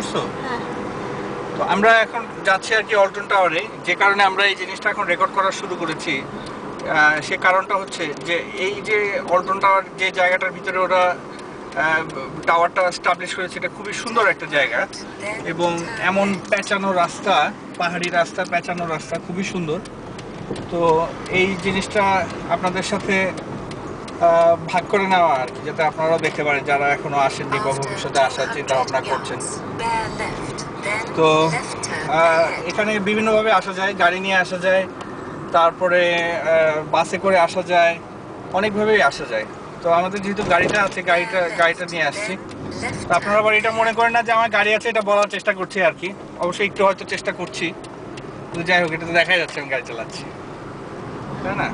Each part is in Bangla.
করছো? তো আমরা এখন যাচ্ছি আর কি অল্টন টাওয়ারে, যে কারণে আমরা এই জিনিসটা এখন রেকর্ড করা শুরু করেছি। সে কারণটা হচ্ছে যে এই যে অল্টন টাওয়ার যে জায়গাটার ভিতরে ওরা টাওয়ারটা স্টাবলিশ করেছে, এটা খুবই সুন্দর একটা জায়গা এবং এমন পেঁচানো রাস্তা, পাহাড়ি রাস্তা, পেঁচানো রাস্তা, খুবই সুন্দর। তো এই জিনিসটা আপনাদের সাথে ভাগ করে নেওয়া আর কি, যাতে আপনারাও দেখতে পারেন যারা এখনো আসেননি বা ভবিষ্যতে আসার চিন্তা ভাবনা করছেন। তো এখানে বিভিন্নভাবে আসা যায়, গাড়ি নিয়ে আসা যায়, তারপরে বাসে করে আসা যায়, অনেকভাবেই আসা যায়। তো আমাদের যেহেতু গাড়িটা আছে, গাড়িটা নিয়ে আসছি। তো আপনারা আবার এটা মনে করেন না যে আমার গাড়ি আছে, এটা বলার চেষ্টা করছি আর কি। অবশ্যই একটু হয়তো চেষ্টা করছি, তো যাই হোক, এটা তো দেখাই যাচ্ছে আমি গাড়ি চালাচ্ছি, তাই না?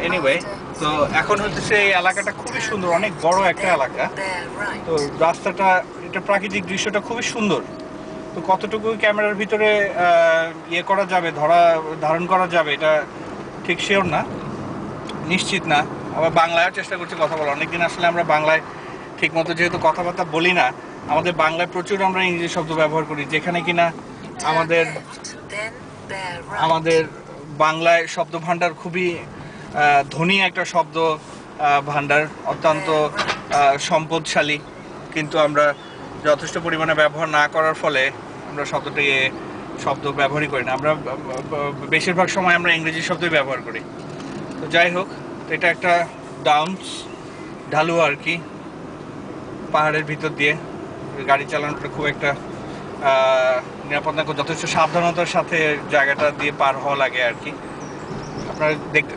এনিওয়ে, তো এখন হচ্ছে এই এলাকাটা খুবই সুন্দর, অনেক বড় একটা এলাকা। তো রাস্তাটা, এটা প্রাকৃতিক দৃশ্যটা খুবই সুন্দর। তো কতটুকু ক্যামেরার ভিতরে ইয়ে করা যাবে, ধারণ করা যাবে, এটা ঠিক শিওর না, নিশ্চিত না। আবার বাংলায় চেষ্টা করছি কথা বলা, অনেকদিন আসলে আমরা বাংলায় ঠিক মতো যেহেতু কথাবার্তা বলি না, আমাদের বাংলায় প্রচুর আমরা ইংরেজি শব্দ ব্যবহার করি, যেখানে কিনা আমাদের বাংলায় শব্দ ভাণ্ডার খুবই ধনী একটা শব্দ ভাণ্ডার, অত্যন্ত সম্পদশালী, কিন্তু আমরা যথেষ্ট পরিমাণে ব্যবহার না করার ফলে আমরা শব্দ ব্যবহারই করি না। আমরা বেশিরভাগ সময় আমরা ইংরেজি শব্দই ব্যবহার করি। তো যাই হোক, এটা একটা ঢালু আর কি, পাহাড়ের ভিতর দিয়ে গাড়ি চালানোটা খুব একটা নিরাপদ না, যথেষ্ট সাবধানতার সাথে জায়গাটা দিয়ে পার হওয়া লাগে আর কি। আপনারা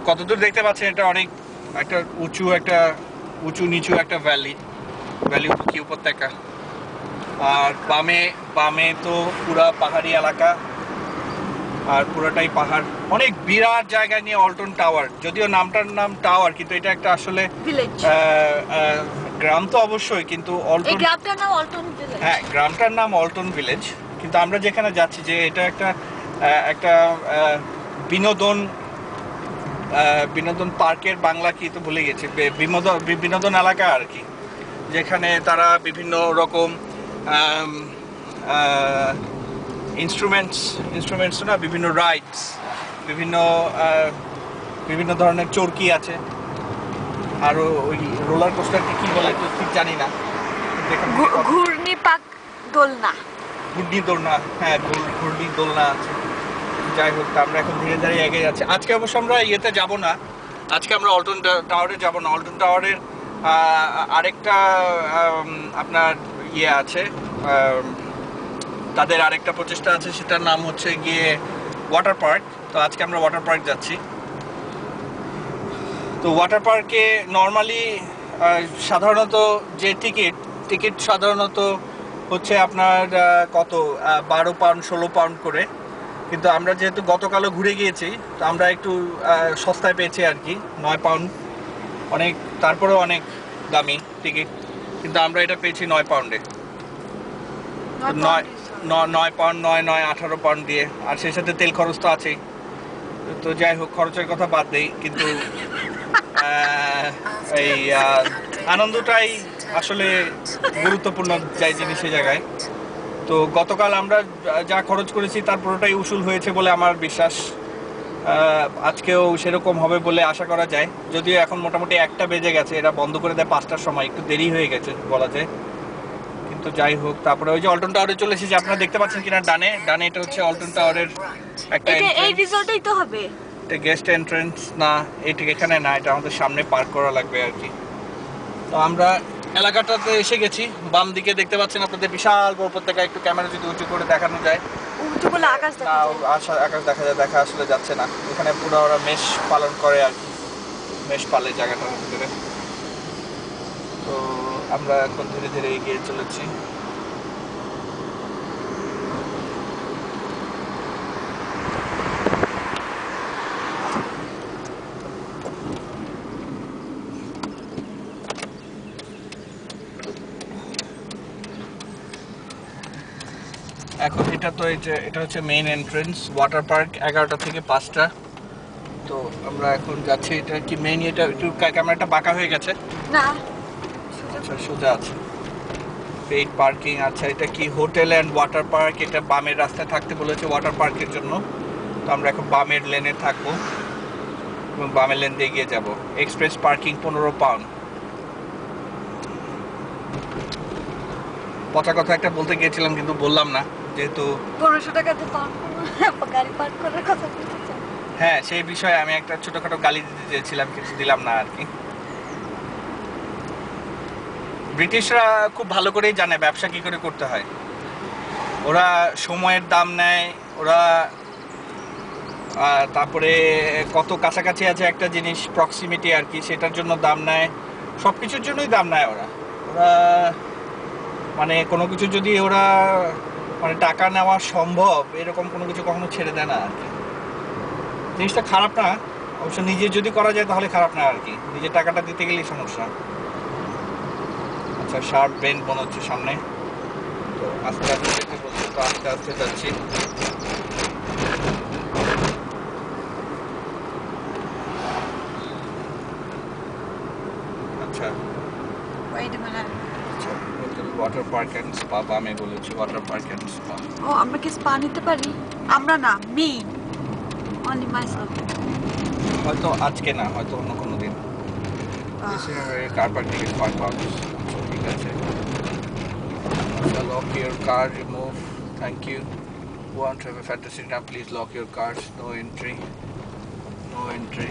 কতদূর দেখতে পাচ্ছেন, এটা অনেক একটা উঁচু নিচু একটা ভ্যালি কি উপত্যকা। আর বামে তো পুরা পাহাড়ি এলাকা, আর পুরোটাই পাহাড়, অনেক বিরাট জায়গা নিয়ে অল্টন টাওয়ার। যদিও নামটার নাম টাওয়ার, কিন্তু এটা একটা আসলে গ্রাম তো অবশ্যই, কিন্তু হ্যাঁ, গ্রামটার নাম অল্টন ভিলেজ। কিন্তু আমরা যেখানে যাচ্ছি, যে এটা একটা বিনোদন পার্কের বাংলা কি তো ভুলে গেছি, বিনোদন এলাকা আর কি, যেখানে তারা বিভিন্ন রকম ইনস্ট্রুমেন্টস না, বিভিন্ন রাইডস, বিভিন্ন ধরনের চরকি আছে, আরো ওই রোলার কোস্টারকে কি বলে তো ঠিক জানি না, ঘূর্ণি দোলনা, হ্যাঁ, ঘূর্ণি দোলনা আছে। যাই হোক, আমরা এখন ধীরে ধীরে এগিয়ে যাচ্ছি। আজকে অবশ্য আমরা ইয়েতে যাব না, আজকে আমরা অল্টন টাওয়ারে যাব না। অল্টন টাওয়ারের আরেকটা আপনার ইয়ে আছে, তাদের আরেকটা প্রচেষ্টা আছে, সেটার নাম হচ্ছে গিয়ে ওয়াটার পার্ক। তো আজকে আমরা ওয়াটার পার্ক যাচ্ছি। তো ওয়াটার পার্কে নর্মালি সাধারণত যে টিকিট সাধারণত হচ্ছে আপনার কত 12 পাউন্ড 16 পাউন্ড করে, কিন্তু আমরা যেহেতু গতকালও ঘুরে গিয়েছি, তো আমরা একটু সস্তায় পেয়েছি আর কি, 9 পাউন্ড। তারপরেও অনেক দামি টিকিট, কিন্তু আমরা এটা পেয়েছি 9 পাউন্ডে। 9 পাউন্ড, 18 পাউন্ড দিয়ে, আর সেই সাথে তেল খরচ তো আছেই। তো যাই হোক, খরচের কথা বাদ দেই, কিন্তু এই আনন্দটাই আসলে গুরুত্বপূর্ণ জিনিস এই জায়গায়। তো গতকাল আমরা যা খরচ করেছি তার পুরোটাই উসুল হয়েছে বলে আমার বিশ্বাস। আজকেও সেরকম হবে বলে আশা করা যায়, যদিও এখন মোটামুটি 1টা বেজে গেছে, এরা বন্ধ করে দেয় 5টার সময়, একটু দেরি হয়ে গেছে বলা যায়। কিন্তু যাই হোক, তারপরে ওই যে অল্টন টাওয়ারে চলে এসেছি, আপনারা দেখতে পাচ্ছেন কিনা, ডানে এটা হচ্ছে অল্টন টাওয়ারের একটা এই রিসর্টেই তো হবে, এটা গেস্ট এন্ট্রান্স না, এটা এখানে না, এটা আমাদের সামনে পার্ক করা লাগবে আর কি। তো আমরা এলাকাটাতে এসে গেছি। বাম দিকে দেখতে পাচ্ছেন আপনাদের বিশাল বড় উপত্যকা, একটু ক্যামেরা যদি উঁচু করে দেখানো যায়, উঁচু করলে আকাশ দেখা যায়, দেখা আসলে যাচ্ছে না। এখানে পুরো ওরা মেষ পালন করে আর কি, মেষ পালে জায়গাটার ভিতরে। তো আমরা এখন ধীরে ধীরে এগিয়ে চলেছি। এখন এটা হচ্ছে মেইন এন্ট্রান্স, ওয়াটার পার্ক 11টা থেকে 5টা। তো আমরা এখন যাচ্ছি, এটা কি মেইন, এটা একটু ক্যামেরাটা বাঁকা হয়ে গেছে না, আচ্ছা সোজা আছে। Paid parking. আচ্ছা, এটা কি হোটেল অ্যান্ড ওয়াটার পার্ক? এটা বামের রাস্তায় থাকতে বলেছে ওয়াটার পার্কের জন্য, তো আমরা এখন বামের লেনে থাকবো এবং বামের লেন দিয়ে এগিয়ে যাবো। Express parking 15 pound. পচা কথা একটা বলতে গিয়েছিলাম কিন্তু বললাম না, যেহেতু 1500 টাকাতে গাড়ি পার্ক করার কথা বলতেছে। হ্যাঁ, সেই বিষয়ে আমি একটা ছোটখাটো গালি দিতে চেয়েছিলাম কিন্তু দিলাম না আর কি। ব্রিটিশরা খুব ভালো করেই জানে ব্যবসা কি করে করতে হয়। ওরা সময়ের দাম নেয়, ওরা তারপরে কত কাছাকাছি আছে একটা জিনিস, প্রক্সিমিটি আর কি, সেটার জন্য দাম নেয়, সব কিছুর জন্যই দাম নেয় ওরা। ওরা মানে কোনো কিছু যদি ওরা মানে টাকা নেওয়া সম্ভব এরকম কোনো কিছু কখনো ছেড়ে দেয় না আর কি। জিনিসটা খারাপ না অবশ্য, নিজে যদি করা যায় তাহলে খারাপ না আর কি, নিজের টাকাটা দিতে গেলেই সমস্যা। আচ্ছা, শার্প বেন্ড মনে হচ্ছে সামনে, তো আস্তে আস্তে যেতে বলছে, তো আস্তে আস্তে যাচ্ছি। আচ্ছা, Wait a minute. Hotel water park and spa, বামে বলেছি ওয়াটার পার্ক অ্যান্ড স্পা। ও, আমরা কি স্পা নিতে পারি? আমরা না, মি অনলি মাইসেলফ। হয়তো আজকে না, হয়তো অন্য কোনো দিন। Car parking is 5 pound. ঠিক আছে। আচ্ছা, lock your car, remove, thank you. Want to have a fantasy now, please lock your cars. No entry. No entry.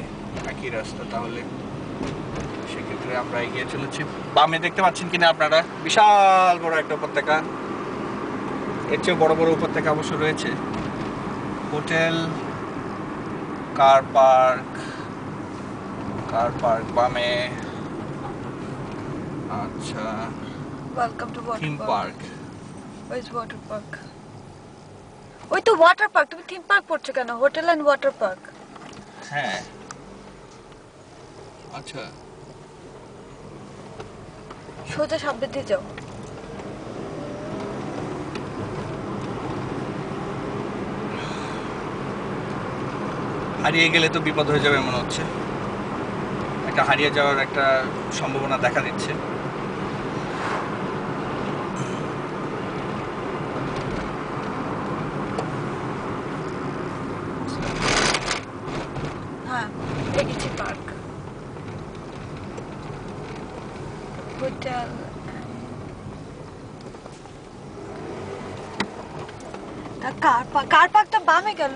একই রাস্তা তাহলে। সেক্ষেত্রে আমরা এগিয়ে চলেছি। বামে দেখতে পাচ্ছেন কিনা আপনারা, বিশাল বড় একটা উপত্যকা। এর চেয়ে বড় বড় উপত্যকা অবশ্য রয়েছে। হোটেল, কার পার্ক বামে। আচ্ছা, welcome to theme water park. Park. ওয়েজ ওয়াটার পার্ক? ওই তো ওয়াটার পার্ক। তুমি থিম পার্ক পড়ছো কেন? Hotel and water park. হ্যাঁ, আচ্ছা, সোজা সামনে দিয়ে যাও। হারিয়ে গেলে তো বিপদ হয়ে যাবে মনে হচ্ছে। একটা হারিয়ে যাওয়ার একটা সম্ভাবনা দেখা দিচ্ছে। হ্যাঁ, লেগেছি পার্ক। হোটেল। কার পার্কটা বামে গেল।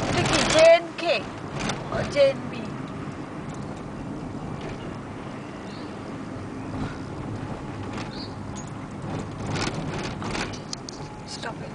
এটা কি জেন কে ও জেন বি? স্টপ ইট।